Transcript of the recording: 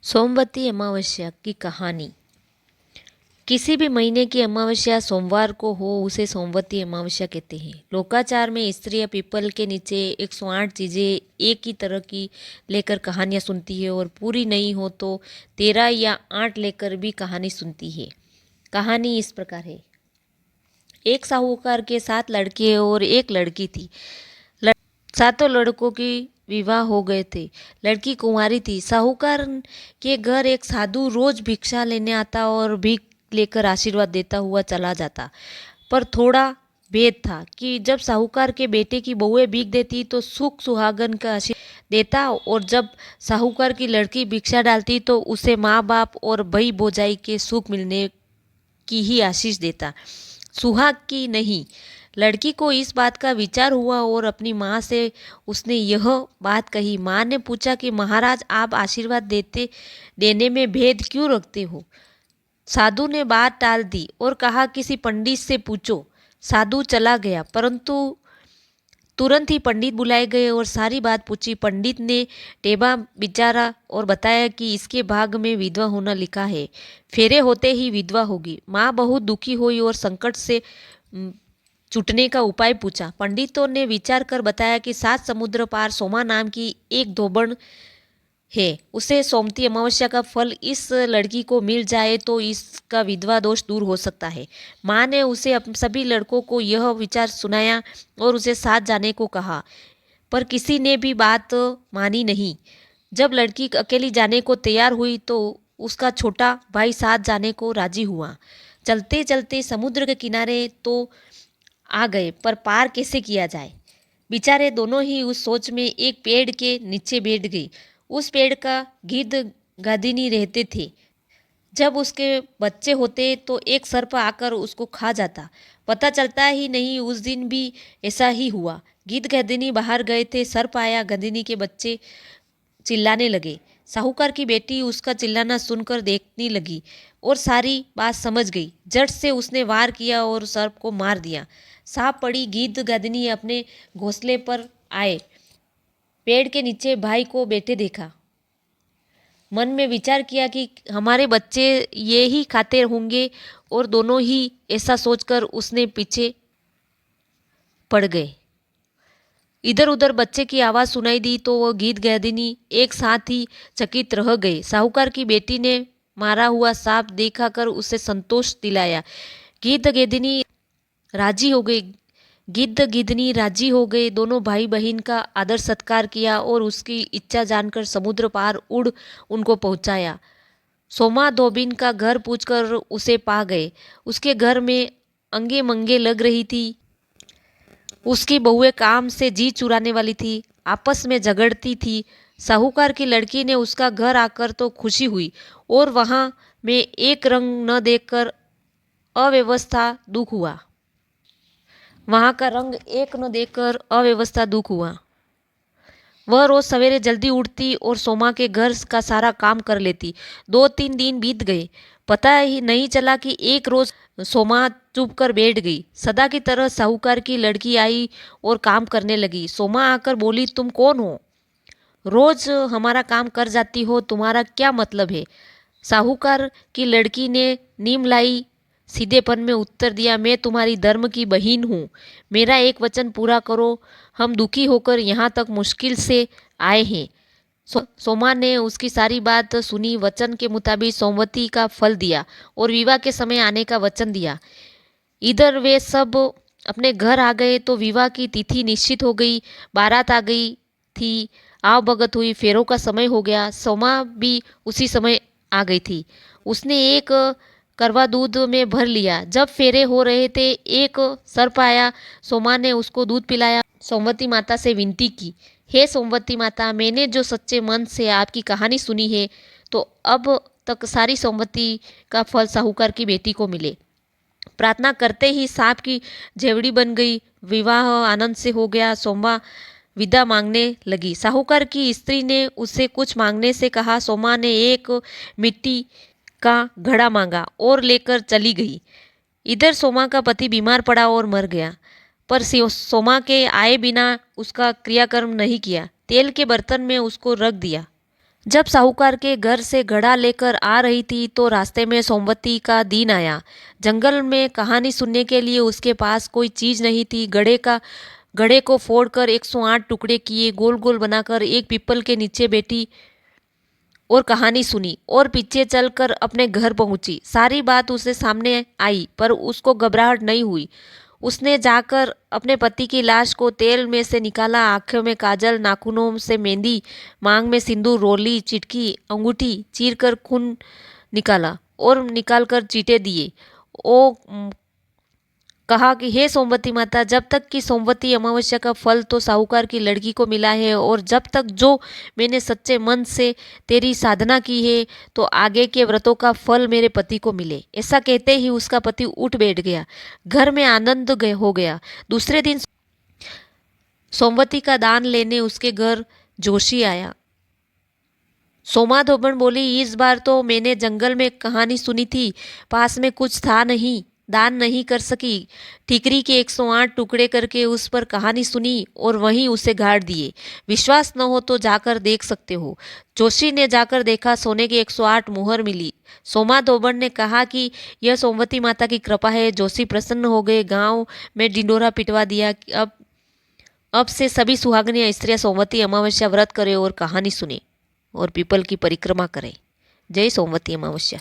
सोमवती अमावस्या की कहानी। किसी भी महीने की अमावस्या सोमवार को हो उसे सोमवती अमावस्या कहते हैं। लोकाचार में स्त्री या पीपल के नीचे 108 चीज़ें एक ही तरह की लेकर कहानियाँ सुनती है और पूरी नहीं हो तो 13 या 8 लेकर भी कहानी सुनती है। कहानी इस प्रकार है। एक साहूकार के 7 लड़के और एक लड़की थी। सातों लड़कों की विवाह हो गए थे। लड़की कुंवारी थी। साहूकार के घर एक साधु रोज भिक्षा लेने आता और भीख लेकर आशीर्वाद देता हुआ चला जाता। पर थोड़ा भेद था कि जब साहूकार के बेटे की बहुएं भीख देती तो सुख सुहागन का आशीर्वाद देता, और जब साहूकार की लड़की भिक्षा डालती तो उसे माँ बाप और भाई भौजाई के सुख मिलने की ही आशीष देता, सुहाग की नहीं। लड़की को इस बात का विचार हुआ और अपनी माँ से उसने यह बात कही। माँ ने पूछा कि महाराज, आप आशीर्वाद देने में भेद क्यों रखते हो? साधु ने बात टाल दी और कहा, किसी पंडित से पूछो। साधु चला गया, परंतु तुरंत ही पंडित बुलाए गए और सारी बात पूछी। पंडित ने टेबा विचारा और बताया कि इसके भाग में विधवा होना लिखा है, फेरे होते ही विधवा होगी। माँ बहुत दुखी हुई और संकट से छूटने का उपाय पूछा। पंडितों ने विचार कर बताया कि 7 समुद्र पार सोमा नाम की एक धोबन है, उसे सोमती अमावस्या का फल इस लड़की को मिल जाए तो इसका विधवा दोष दूर हो सकता है। माँ ने उसे सभी लड़कों को यह विचार सुनाया और उसे साथ जाने को कहा, पर किसी ने भी बात मानी नहीं। जब लड़की अकेली जाने को तैयार हुई तो उसका छोटा भाई साथ जाने को राजी हुआ। चलते चलते समुद्र के किनारे तो आ गए, पर पार कैसे किया जाए? बेचारे दोनों ही उस सोच में एक पेड़ के नीचे बैठ गई। उस पेड़ का गिद्ध गादिनी रहते थे। जब उसके बच्चे होते तो एक सर्प आकर उसको खा जाता। पता चलता ही नहीं, उस दिन भी ऐसा ही हुआ। गिद्ध गधिनी बाहर गए थे, सर्प आया, गधिनी के बच्चे चिल्लाने लगे। साहूकार की बेटी उसका चिल्लाना सुनकर देखने लगी और सारी बात समझ गई। झट से उसने वार किया और सर्प को मार दिया। सांप पड़ी गिद्ध गधिनी अपने घोंसले पर आए। पेड़ के नीचे भाई को बैठे देखा। मन में विचार किया कि हमारे बच्चे ये ही खाते होंगे, और दोनों ही ऐसा सोचकर उसने पीछे पड़ गए। इधर उधर बच्चे की आवाज़ सुनाई दी तो वह गिद्ध गधिनी एक साथ ही चकित रह गए। साहूकार की बेटी ने मारा हुआ सांप दिखाकर उसे संतोष दिलाया। गिद्ध गधिनी राजी हो गई। गिद्ध गिद्धनी राजी हो गए। दोनों भाई बहन का आदर सत्कार किया और उसकी इच्छा जानकर समुद्र पार उड़ उनको पहुंचाया। सोमा धोबिन का घर पूछकर उसे पा गए। उसके घर में अंगे मंगे लग रही थी। उसकी बहुएं काम से जी चुराने वाली थी, आपस में झगड़ती थी। साहूकार की लड़की ने उसका घर आकर तो खुशी हुई, और वहां में एक रंग न देखकर अव्यवस्था दुख हुआ। वहां का रंग एक न देखकर अव्यवस्था दुख हुआ। वह रोज सवेरे जल्दी उठती और सोमा के घर का सारा काम कर लेती। 2-3 दिन बीत गए, पता ही नहीं चला कि एक रोज सोमा चुप कर बैठ गई। सदा की तरह साहूकार की लड़की आई और काम करने लगी। सोमा आकर बोली, तुम कौन हो? रोज हमारा काम कर जाती हो, तुम्हारा क्या मतलब है? साहूकार की लड़की ने नीम सीधेपन में उत्तर दिया, मैं तुम्हारी धर्म की बहन हूँ, मेरा एक वचन पूरा करो, हम दुखी होकर यहाँ तक मुश्किल से आए हैं। सोमा ने उसकी सारी बात सुनी। वचन के मुताबिक सोमवती का फल दिया और विवाह के समय आने का वचन दिया। इधर वे सब अपने घर आ गए तो विवाह की तिथि निश्चित हो गई। बारात आ गई थी, आव भगत हुई, फेरों का समय हो गया। सोमा भी उसी समय आ गई थी। उसने एक करवा दूध में भर लिया। जब फेरे हो रहे थे, एक सर्प आया। सोमा ने उसको दूध पिलाया। सोमवती माता से विनती की, हे सोमवती माता, मैंने जो सच्चे मन से आपकी कहानी सुनी है, तो अब तक सारी सोमवती का फल साहूकार की बेटी को मिले। प्रार्थना करते ही सांप की झेवड़ी बन गई। विवाह आनंद से हो गया। सोमा विदा मांगने लगी। साहूकार की स्त्री ने उससे कुछ मांगने से कहा। सोमा ने एक मिट्टी का घड़ा मांगा और लेकर चली गई। इधर सोमा का पति बीमार पड़ा और मर गया, पर सोमा के आए बिना उसका क्रियाकर्म नहीं किया। तेल के बर्तन में उसको रख दिया। जब साहूकार के घर से घड़ा लेकर आ रही थी तो रास्ते में सोमवती का दिन आया। जंगल में कहानी सुनने के लिए उसके पास कोई चीज नहीं थी। घड़े को फोड़कर 108 टुकड़े किए, गोल गोल बनाकर एक पीपल के नीचे बैठी और कहानी सुनी और पीछे चलकर अपने घर पहुंची। सारी बात उसे सामने आई पर उसको घबराहट नहीं हुई। उसने जाकर अपने पति की लाश को तेल में से निकाला, आंखों में काजल, नाखूनों से मेहंदी, मांग में सिंदूर, रोली, चिटकी, अंगूठी चीर कर खून निकाला और निकालकर चीटे दिए। ओ कहा कि हे सोमवती माता, जब तक कि सोमवती अमावस्या का फल तो साहूकार की लड़की को मिला है और जब तक जो मैंने सच्चे मन से तेरी साधना की है तो आगे के व्रतों का फल मेरे पति को मिले। ऐसा कहते ही उसका पति उठ बैठ गया। घर में आनंद हो गया। दूसरे दिन सोमवती का दान लेने उसके घर जोशी आया। सोमा धोबन बोली, इस बार तो मैंने जंगल में कहानी सुनी थी, पास में कुछ था नहीं, दान नहीं कर सकी। ठीकरी के 108 टुकड़े करके उस पर कहानी सुनी और वहीं उसे गाड़ दिए। विश्वास न हो तो जाकर देख सकते हो। जोशी ने जाकर देखा, सोने की 108 मुहर मिली। सोमा धोबन ने कहा कि यह सोमवती माता की कृपा है। जोशी प्रसन्न हो गए। गांव में डिंडोरा पिटवा दिया कि अब से सभी सुहागनियां स्त्रियां सोमवती अमावस्या व्रत करें और कहानी सुने और पीपल की परिक्रमा करें। जय सोमवती अमावस्या।